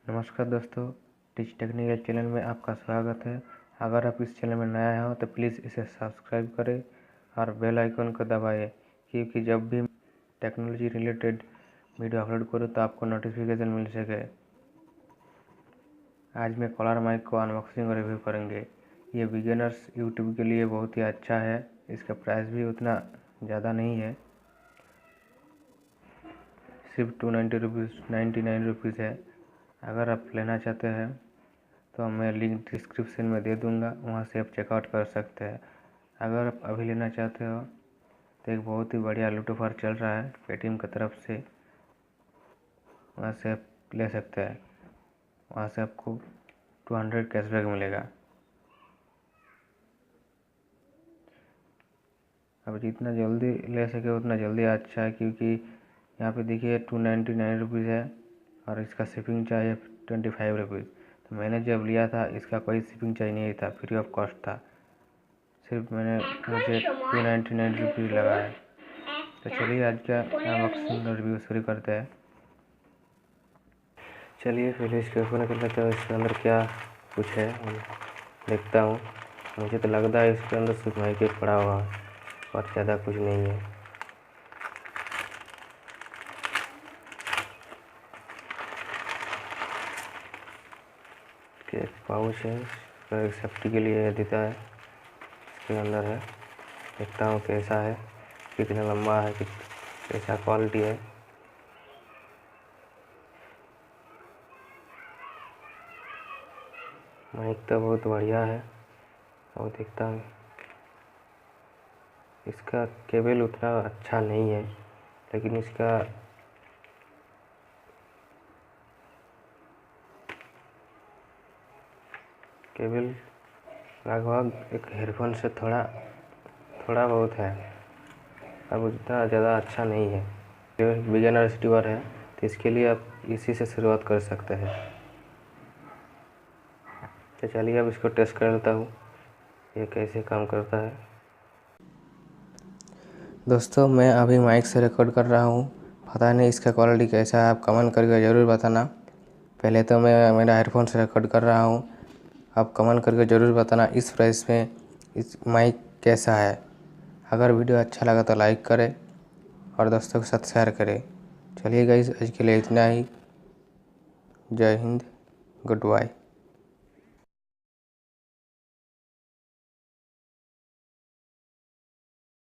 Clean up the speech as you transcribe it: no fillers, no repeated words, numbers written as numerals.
नमस्कार दोस्तों, teach technical channel में आपका स्वागत है। अगर आप इस चैनल में नया हो तो प्लीज़ इसे सब्सक्राइब करें और बेल आइकन को दबाएं, क्योंकि जब भी टेक्नोलॉजी रिलेटेड वीडियो अपलोड करूँ तो आपको नोटिफिकेशन मिल सके। आज मैं कॉलर माइक को अनबॉक्सिंग और रिव्यू करेंगे। ये बिगिनर्स यूट्यूब के लिए बहुत ही अच्छा है। इसका प्राइस भी उतना ज़्यादा नहीं है, सिर्फ 290 रुपीज़ 99 रुपीज़ है। अगर आप लेना चाहते हैं तो मैं लिंक डिस्क्रिप्शन में दे दूंगा, वहां से आप चेकआउट कर सकते हैं। अगर आप अभी लेना चाहते हो तो एक बहुत ही बढ़िया लूट ऑफर चल रहा है पेटीएम की तरफ से, वहां से आप ले सकते हैं। वहां से आपको 200 कैशबैक मिलेगा। अब जितना जल्दी ले सके उतना जल्दी अच्छा है, क्योंकि यहाँ पे देखिए 299 रुपीज़ है और इसका शिपिंग चार्ज है 25 रुपीज़। तो मैंने जब लिया था इसका कोई शिपिंग चार्ज नहीं था, फ्री ऑफ कॉस्ट था। सिर्फ मुझे 299 रुपीज़ लगा है। तो चलिए आज का अनबॉक्सिंग रिव्यू शुरू करते हैं। चलिए पहले इसके ओपन कर लेते हैं, इसके अंदर क्या कुछ है देखता हूँ। मुझे तो लगता है इसके अंदर सिर्फ माइक पड़ा हुआ है और ज़्यादा कुछ नहीं है। एक पाउच है, सेफ्टी के लिए देता है। इसके अंदर है, देखता हूँ कैसा है, कितना लंबा है, कैसा क्वालिटी है। माइक तो बहुत बढ़िया है। और देखता हूँ इसका केबल उतना अच्छा नहीं है, लेकिन इसका केबल लगभग एक हेडफोन से थोड़ा बहुत है। अब उतना ज़्यादा अच्छा नहीं है। बिगिनर रिसीवर है तो इसके लिए आप इसी से शुरुआत कर सकते हैं। तो चलिए अब इसको टेस्ट कर लेता हूँ ये कैसे काम करता है। दोस्तों मैं अभी माइक से रिकॉर्ड कर रहा हूँ, पता नहीं इसका क्वालिटी कैसा है, आप कमेंट करके ज़रूर बताना। पहले तो मैं मेरा हेडफोन से रिकॉर्ड कर रहा हूँ, आप कमेंट करके ज़रूर बताना इस प्राइस में इस माइक कैसा है। अगर वीडियो अच्छा लगा तो लाइक करें और दोस्तों के साथ शेयर करें। चलिए गाइस, आज के लिए इतना ही। जय हिंद, गुड बाय।